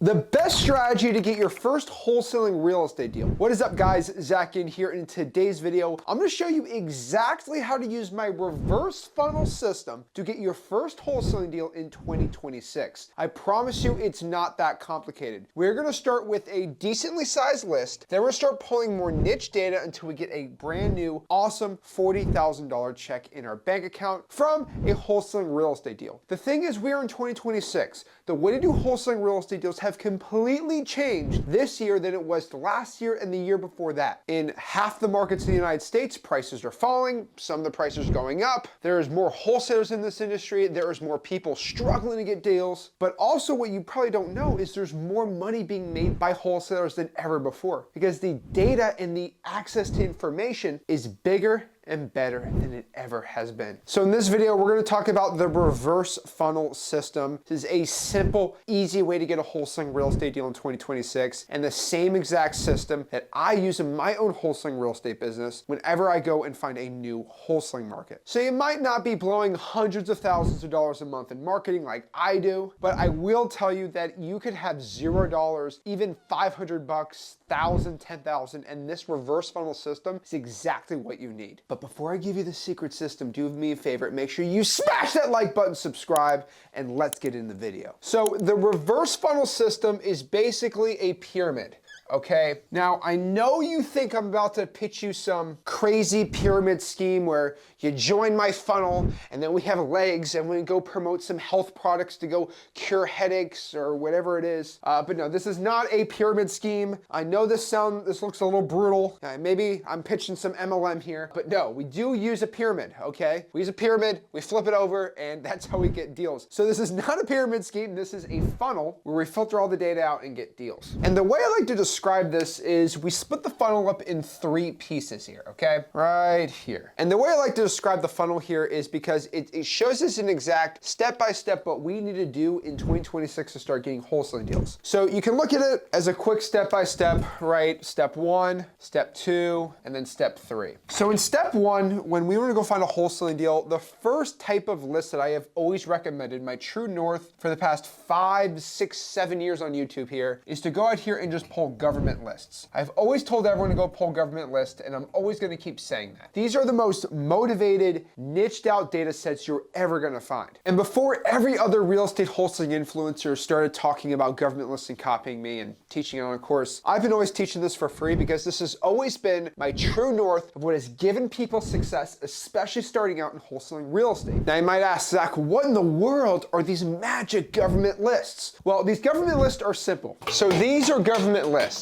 The best strategy to get your first wholesaling real estate deal. What is up, guys? Zach in here. In today's video, I'm going to show you exactly how to use my reverse funnel system to get your first wholesaling deal in 2026. I promise you it's not that complicated. We're going to start with a decently sized list. Then we're going to start pulling more niche data until we get a brand new, awesome $40,000 check in our bank account from a wholesaling real estate deal. The thing is, we are in 2026. The way to do wholesaling real estate deals have completely changed this year than it was last year and the year before that. In half the markets in the United States, prices are falling, some of the prices are going up. There's more wholesalers in this industry, there's more people struggling to get deals, but also what you probably don't know is there's more money being made by wholesalers than ever before because the data and the access to information is bigger and better than it ever has been. So in this video, we're going to talk about the reverse funnel system. This is a simple, easy way to get a wholesaling real estate deal in 2026, and the same exact system that I use in my own wholesaling real estate business whenever I go and find a new wholesaling market. So you might not be blowing hundreds of thousands of dollars a month in marketing like I do, but I will tell you that you could have $0, even $500, $1,000, $10,000, and this reverse funnel system is exactly what you need. But before I give you the secret system, do me a favor, make sure you smash that like button, subscribe, and let's get in the video. So the reverse funnel system is basically a pyramid. Okay, now I know you think I'm about to pitch you some crazy pyramid scheme where you join my funnel and then we have legs and we go promote some health products to go cure headaches or whatever it is. But no, this is not a pyramid scheme. I know this looks a little brutal. Maybe I'm pitching some MLM here, but no, we do use a pyramid, okay? We use a pyramid, we flip it over, and that's how we get deals. So this is not a pyramid scheme, this is a funnel where we filter all the data out and get deals. And the way I like to describe this is we split the funnel up in 3 pieces here, okay? Right here. And the way I like to describe the funnel here is because it shows us an exact step-by-step what we need to do in 2026 to start getting wholesaling deals. So you can look at it as a quick step-by-step, right? Step 1, step 2, and then step 3. So in step 1, when we want to go find a wholesaling deal, the first type of list that I have always recommended, my true north for the past 5, 6, 7 years on YouTube here, is to go out here and just pull government lists. I've always told everyone to go pull government lists, and I'm always going to keep saying that. These are the most motivated, niched out data sets you're ever going to find. And before every other real estate wholesaling influencer started talking about government lists and copying me and teaching it on a course, I've been always teaching this for free because this has always been my true north of what has given people success, especially starting out in wholesaling real estate. Now you might ask, Zach, what in the world are these magic government lists? Well, these government lists are simple. So these are government lists.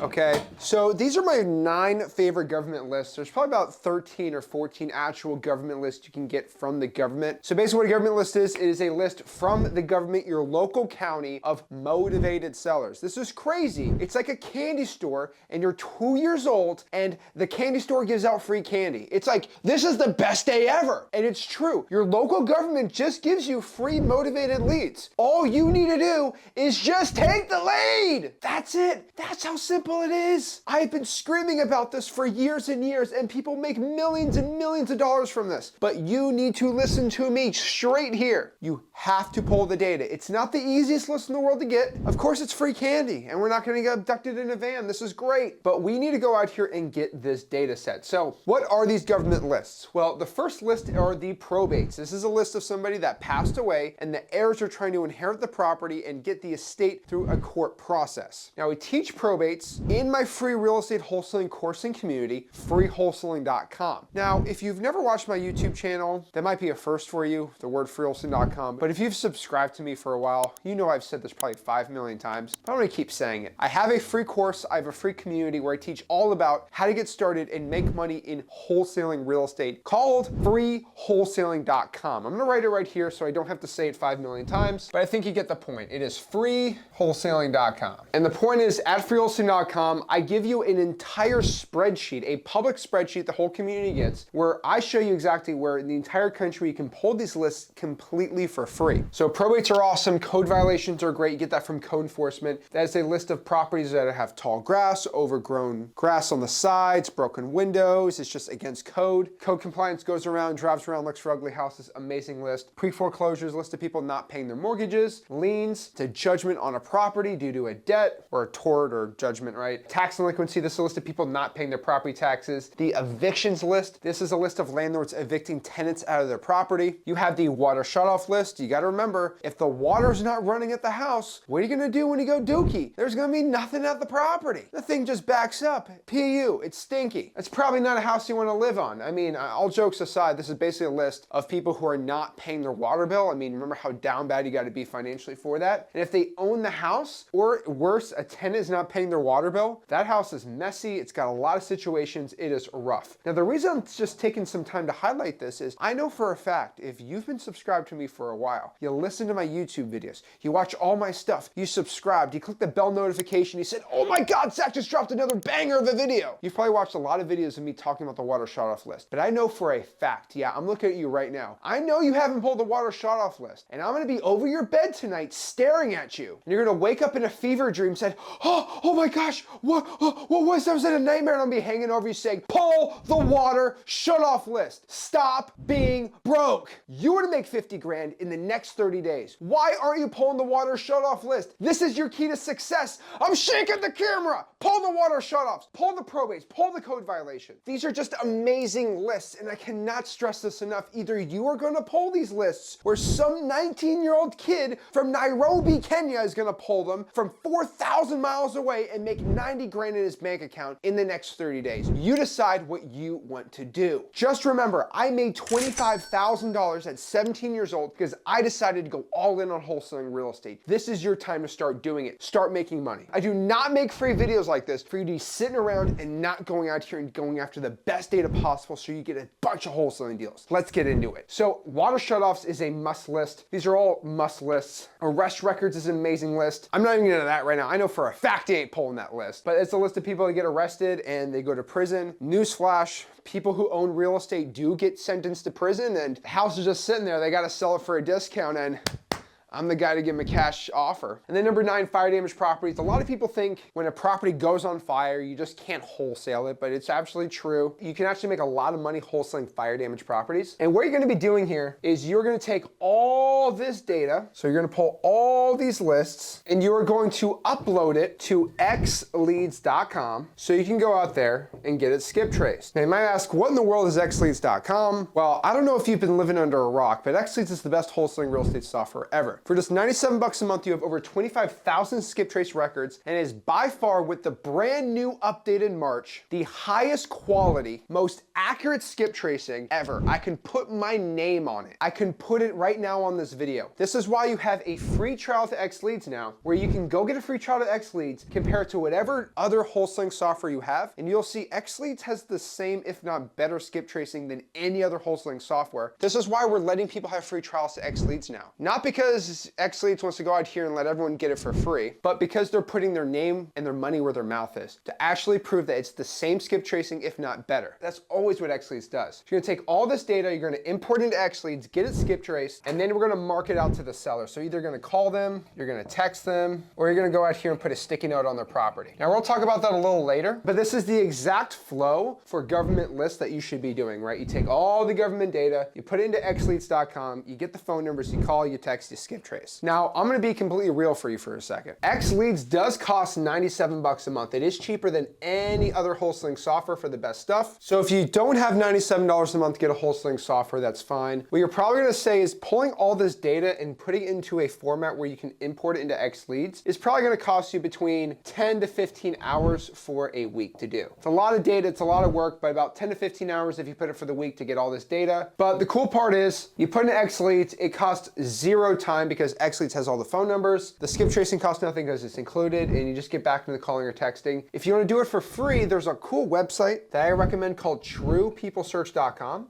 Okay, so these are my 9 favorite government lists. There's probably about 13 or 14 actual government lists you can get from the government. So basically what a government list is, it is a list from the government, your local county, of motivated sellers. This is crazy. It's like a candy store and you're 2 years old and the candy store gives out free candy. It's like, this is the best day ever. And it's true. Your local government just gives you free motivated leads. All you need to do is just take the lead. That's it. That's how simple it is. I've been screaming about this for years and years, and people make millions and millions of dollars from this. But you need to listen to me straight here. You have to pull the data. It's not the easiest list in the world to get. Of course, it's free candy, and we're not going to get abducted in a van. This is great. But we need to go out here and get this data set. So what are these government lists? Well, the first list are the probates. This is a list of somebody that passed away, and the heirs are trying to inherit the property and get the estate through a court process. Now, we teach probates in my free real estate wholesaling course and community, freewholesaling.com. Now, if you've never watched my YouTube channel, that might be a first for you, the word freewholesaling.com. But if you've subscribed to me for a while, you know I've said this probably 5 million times, but I'm gonna keep saying it. I have a free course, I have a free community where I teach all about how to get started and make money in wholesaling real estate called freewholesaling.com. I'm gonna write it right here so I don't have to say it 5 million times, but I think you get the point. It is freewholesaling.com. And the point is, at At freewholesaling.com, I give you an entire spreadsheet, a public spreadsheet the whole community gets, where I show you exactly where in the entire country you can pull these lists completely for free. So probates are awesome, code violations are great, you get that from code enforcement. That is a list of properties that have tall grass, overgrown grass on the sides, broken windows, it's just against code. Code compliance goes around, drives around, looks for ugly houses, amazing list. Pre-foreclosures, list of people not paying their mortgages, liens, to judgment on a property due to a debt or a tort or judgment, right? Tax delinquency, this is a list of people not paying their property taxes. The evictions list, this is a list of landlords evicting tenants out of their property. You have the water shutoff list. You gotta remember, if the water's not running at the house, what are you gonna do when you go dookie? There's gonna be nothing at the property. The thing just backs up. PU, it's stinky. It's probably not a house you wanna live on. I mean, all jokes aside, this is basically a list of people who are not paying their water bill. I mean, remember how down bad you gotta be financially for that? And if they own the house, or worse, a tenant is not paying their water bill, that house is messy. It's got a lot of situations. It is rough. Now, the reason I'm just taking some time to highlight this is I know for a fact, if you've been subscribed to me for a while, you listen to my YouTube videos, you watch all my stuff, you subscribed, you click the bell notification, you said, oh my God, Zach just dropped another banger of a video. You've probably watched a lot of videos of me talking about the water shutoff list, but I know for a fact, yeah, I'm looking at you right now. I know you haven't pulled the water shutoff list, and I'm gonna be over your bed tonight staring at you. And you're gonna wake up in a fever dream saying, oh my gosh, what was that? Was it a nightmare? And I'm gonna be hanging over you saying, pull the water shutoff list. Stop being broke. You were to make 50 grand in the next 30 days. Why aren't you pulling the water shutoff list? This is your key to success. I'm shaking the camera. Pull the water shutoffs, pull the probates, pull the code violation. These are just amazing lists, and I cannot stress this enough. Either you are gonna pull these lists, or some 19-year-old kid from Nairobi, Kenya is gonna pull them from 4,000 miles away and make 90 grand in his bank account in the next 30 days. You decide what you want to do. Just remember, I made $25,000 at 17 years old because I decided to go all in on wholesaling real estate. This is your time to start doing it. Start making money. I do not make free videos like this for you to be sitting around and not going out here and going after the best data possible so you get a bunch of wholesaling deals. Let's get into it. So water shutoffs is a must list. These are all must lists. Arrest records is an amazing list. I'm not even into that right now. I know for a fact he ain't pulling that list, but it's a list of people that get arrested and they go to prison. Newsflash, people who own real estate do get sentenced to prison, and the house is just sitting there. They got to sell it for a discount, and I'm the guy to give them a cash offer. And then number 9, fire damage properties. A lot of people think when a property goes on fire, you just can't wholesale it, but it's absolutely true. You can actually make a lot of money wholesaling fire damage properties. And what you're gonna be doing here is you're gonna take all this data, so you're gonna pull all these lists, and you are going to upload it to xleads.com so you can go out there and get it skip traced. Now you might ask, what in the world is xleads.com? Well, I don't know if you've been living under a rock, but xleads is the best wholesaling real estate software ever. For just 97 bucks a month, you have over 25,000 skip trace records, and is by far, with the brand new updated March, the highest quality, most accurate skip tracing ever. I can put my name on it. I can put it right now on this video. This is why you have a free trial to xleads now, where you can go get a free trial to xleads, compare it to whatever other wholesaling software you have, and you'll see xleads has the same, if not better, skip tracing than any other wholesaling software. This is why we're letting people have free trials to xleads now. Not because xleads wants to go out here and let everyone get it for free, but because they're putting their name and their money where their mouth is to actually prove that it's the same skip tracing, if not better. That's always what xleads does. So you're gonna take all this data, you're gonna import it into xleads, get it skip traced, and then we're gonna mark it out to the seller. So either gonna call them, you're gonna text them, or you're gonna go out here and put a sticky note on their property. Now we'll talk about that a little later, but this is the exact flow for government lists that you should be doing, right? You take all the government data, you put it into xleads.com, you get the phone numbers, you call, you text, you skip trace. Now, I'm gonna be completely real for you for a second. xleads does cost 97 bucks a month. It is cheaper than any other wholesaling software for the best stuff. So if you don't have $97 a month to get a wholesaling software, that's fine. What you're probably gonna say is pulling all this data and putting it into a format where you can import it into xleads is probably gonna cost you between 10 to 15 hours for a week to do. It's a lot of data, it's a lot of work, but about 10 to 15 hours if you put it for the week to get all this data. But the cool part is, you put in xleads, it costs 0 time time because XLeads has all the phone numbers. The skip tracing costs nothing because it's included, and you just get back to the calling or texting. If you want to do it for free, there's a cool website that I recommend called truepeoplesearch.com.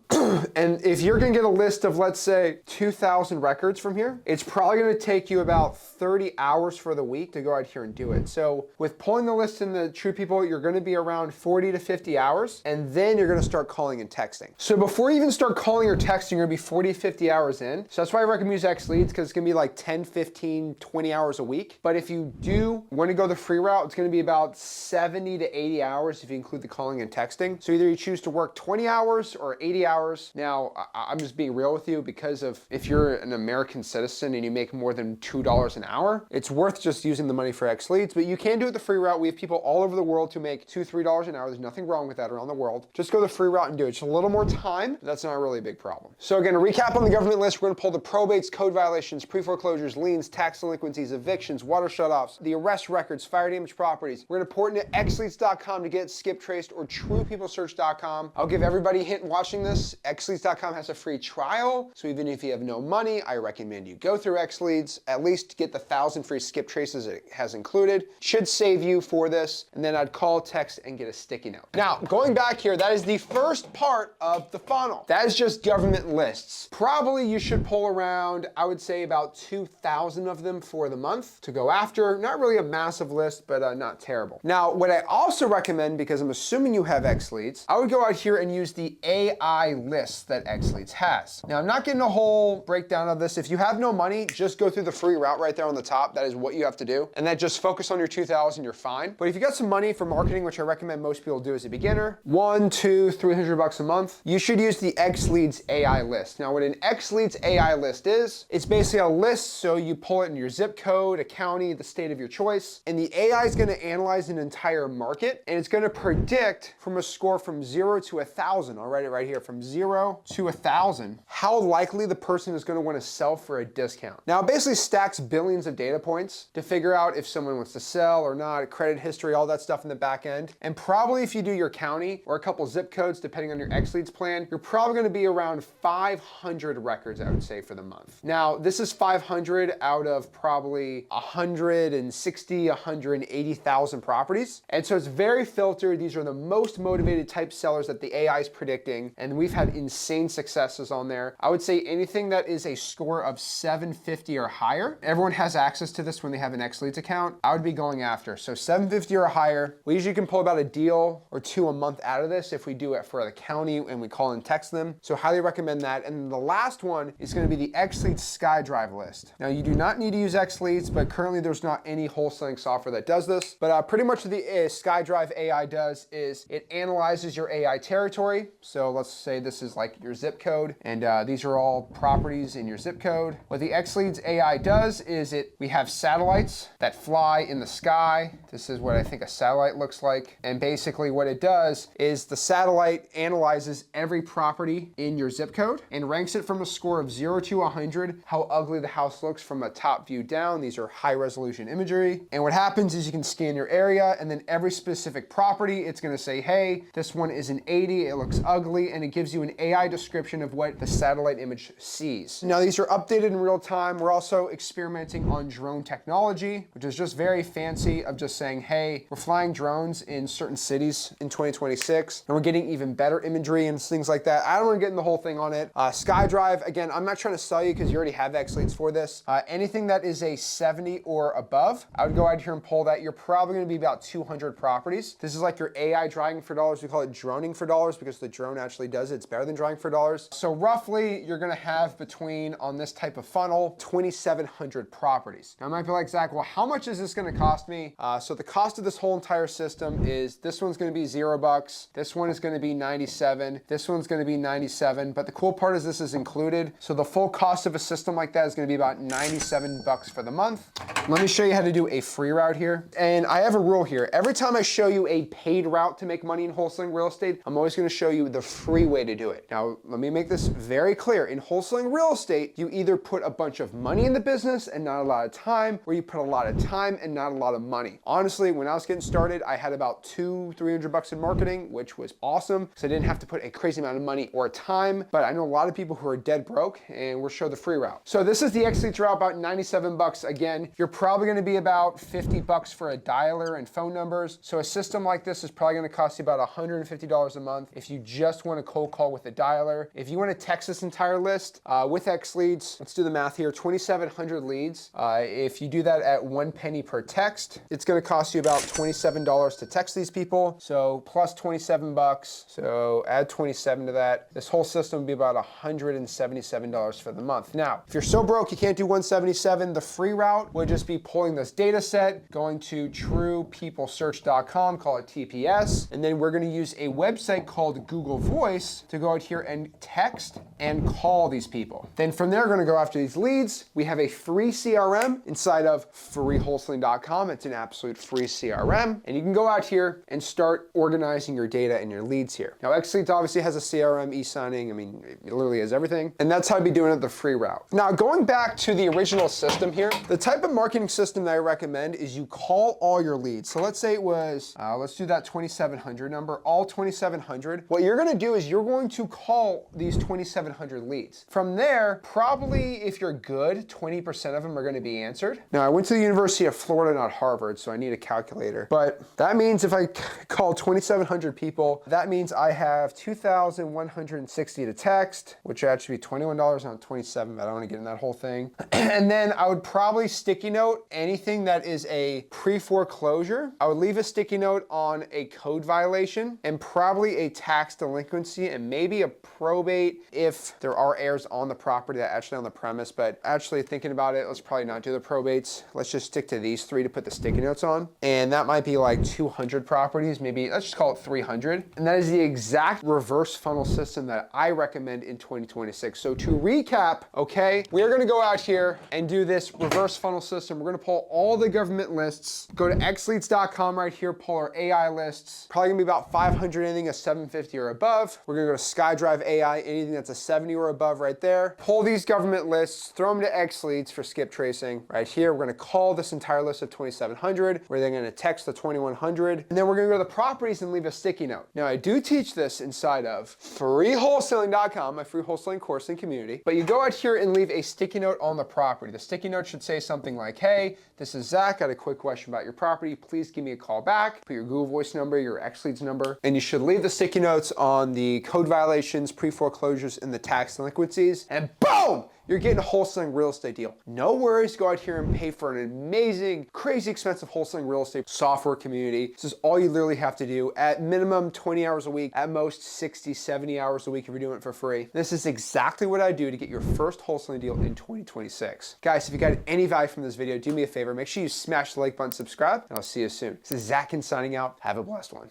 And if you're gonna get a list of, let's say, 2,000 records from here, it's probably gonna take you about 30 hours for the week to go out here and do it. So with pulling the list in the True People, you're gonna be around 40 to 50 hours, and then you're gonna start calling and texting. So before you even start calling or texting, you're gonna be 40 to 50 hours in. So that's why I recommend use XLeads, because it's gonna be like 10, 15, 20 hours a week. But if you do wanna go the free route, it's gonna be about 70 to 80 hours if you include the calling and texting. So either you choose to work 20 hours or 80 hours. Now, I'm just being real with you, because of if you're an American citizen and you make more than $2 an hour, it's worth just using the money for XLeads, but you can do it the free route. We have people all over the world who make $2, $3 an hour. There's nothing wrong with that around the world. Just go the free route and do it. It's a little more time, but that's not really a big problem. So again, to recap on the government list, we're gonna pull the probates, code violations, pre-foreclosures, liens, tax delinquencies, evictions, water shutoffs, the arrest records, fire damage properties. We're gonna port into xleads.com to get skip traced, or truepeoplesearch.com. I'll give everybody a hint watching this. xleads.com has a free trial, so even if you have no money, I recommend you go through XLeads, at least to get the 1,000 free skip traces it has included. Should save you for this, and then I'd call, text, and get a sticky note. Now, going back here, that is the first part of the funnel. That is just government lists. Probably you should pull around, I would say, about 2,000 of them for the month to go after. Not really a massive list, but not terrible. Now, what I also recommend, because I'm assuming you have XLeads, I would go out here and use the AI lists that XLeads has. Now, I'm not getting a whole breakdown of this. If you have no money, just go through the free route right there on the top. That is what you have to do. And then just focus on your 2,000, you're fine. But if you got some money for marketing, which I recommend most people do as a beginner, $100, $200, $300 a month, you should use the XLeads AI list. Now, what an XLeads AI list is, it's basically a list, so you pull it in your zip code, a county, the state of your choice, and the AI is gonna analyze an entire market, and it's gonna predict from a score from 0 to 1,000, I'll write it right here, from 0 to 1,000, how likely the person is gonna wanna sell for a discount. Now, it basically stacks billions of data points to figure out if someone wants to sell or not, credit history, all that stuff in the back end. And probably if you do your county or a couple zip codes, depending on your XLeads plan, you're probably gonna be around 500 records, I would say, for the month. Now, this is 500 out of probably 160, 180,000 properties. And so it's very filtered. These are the most motivated type sellers that the AI is predicting. And we've had insane successes on there. I would say anything that is a score of 750 or higher, everyone has access to this when they have an XLeads account, I would be going after. So 750 or higher, we usually can pull about a deal or two a month out of this if we do it for the county and we call and text them. So highly recommend that. And the last one is gonna be the XLeads SkyDrive list. Now, you do not need to use XLeads, but currently there's not any wholesaling software that does this. But pretty much what the SkyDrive AI does is it analyzes your AI territory. So let's say this is like your zip code, and these are all properties in your zip code. What the XLeads AI does is we have satellites that fly in the sky. This is what I think a satellite looks like. And basically what it does is the satellite analyzes every property in your zip code and ranks it from a score of 0 to 100, how ugly the house looks from a top view down. These are high resolution imagery. And what happens is you can scan your area, and then every specific property, it's gonna say, hey, this one is an 80, it looks ugly, and it gives you an AI description of what the satellite image sees. Now, these are updated in real time. We're also experimenting on drone technology, which is just very fancy of just saying, hey, we're flying drones in certain cities in 2026, and we're getting even better imagery and things like that. I don't want to get in the whole thing on it. SkyDrive, again, I'm not trying to sell you because you already have XLeads for this. Anything that is a 70 or above, I would go out here and pull that. You're probably going to be about 200 properties. This is like your AI driving for dollars. We call it droning for dollars because the drone actually does it. It's better than driving for dollars. So roughly, you're going to have between, on this type of funnel, 2,700 properties. Now, I might be like, Zach, well, how much is this going to cost me? So the cost of this whole entire system is, this one's going to be $0. This one is going to be 97. This one's going to be 97. But the cool part is this is included. So the full cost of a system like that is going to be about $97 for the month. Let me show you how to do a free route here. And I have a rule here. Every time I show you a paid route to make money in wholesaling real estate, I'm always going to show you the free way to do it. Now, let me make this very clear. In wholesaling real estate, you either put a bunch of money in the business and not a lot of time, or you put a lot of time and not a lot of money. Honestly, when I was getting started, I had about $200-300 in marketing, which was awesome because I didn't have to put a crazy amount of money or time. But I know a lot of people who are dead broke, and we'll show the free route. So this is the X Leads route, about 97 bucks. Again, you're probably gonna be about 50 bucks for a dialer and phone numbers. So a system like this is probably gonna cost you about $150 a month if you just want a cold call with a dialer. If you wanna text this entire list with X Leads, let's do the math here, 2,700 leads. If you do that at 1 penny per text, it's gonna cost you about $27 to text these people. So plus 27 bucks, so add 27 to that. This whole system would be about $177 for the month. Now, if you're so broke you can't do 177, the free route would just be pulling this data set, going to truepeoplesearch.com, call it TPS, and then we're gonna use a website called Google Voice to go out here and text and call these people. Then from there, we're gonna go after these leads. We have a free CRM inside of freewholesaling.com. It's an absolute free CRM, and you can go out here and start organizing your data and your leads here. Now, X Leads obviously has a CRM, e-signing, I mean, it literally has everything, and that's how I'd be doing it the free route. Now, going back to the original system here, the type of marketing system that I recommend is you call all your leads. So let's say it was, let's do that 2,700 number, all 2,700. What you're gonna do is you're going to call these 2,700 leads. From there, probably if you're good, 20% of them are gonna be answered. Now, I went to the University of Florida, not Harvard, so I need a calculator. But that means if I call 2,700 people, that means I have 2,160 to text, which actually be $21 on 27, but I don't wanna get in that whole thing. And then I would probably sticky note anything that is a pre-foreclosure. I would leave a sticky note on a code violation and probably a tax delinquency and maybe a probate if there are heirs on the property that actually on the premise. But actually thinking about it, let's probably not do the probates. Let's just stick to these three to put the sticky notes on. And that might be like 200 properties, maybe let's just call it 300. And that is the exact reverse funnel system that I recommend in 2026. So to recap, okay, we're gonna go out here and do this reverse funnel system. We're gonna pull all the government lists, go to xleads.com right here, pull our AI lists, probably gonna be about 500, anything a 750 or above. We're gonna go to SkyDrive AI, anything that's a 70 or above right there. Pull these government lists, throw them to X Leads for skip tracing. Right here, we're gonna call this entire list of 2,700. We're then gonna text the 2,100, and then we're gonna go to the properties and leave a sticky note. Now, I do teach this inside of freewholesaling.com, my free wholesaling course and community, but you go out here and leave a sticky note on the property. The sticky note should say something like, hey, this is Zach, got a quick question about your property. Please give me a call back. Put your Google Voice number, your X Leads number, and you should leave the sticky notes on the code violations, pre-foreclosures, and the tax delinquencies, and boom! You're getting a wholesaling real estate deal. No worries, go out here and pay for an amazing, crazy expensive wholesaling real estate software community. This is all you literally have to do. At minimum 20 hours a week, at most 60, 70 hours a week if you're doing it for free. This is exactly what I do to get your first wholesaling deal in 2026. Guys, if you got any value from this video, do me a favor, make sure you smash the like button, subscribe, and I'll see you soon. This is Zach signing out. Have a blessed one.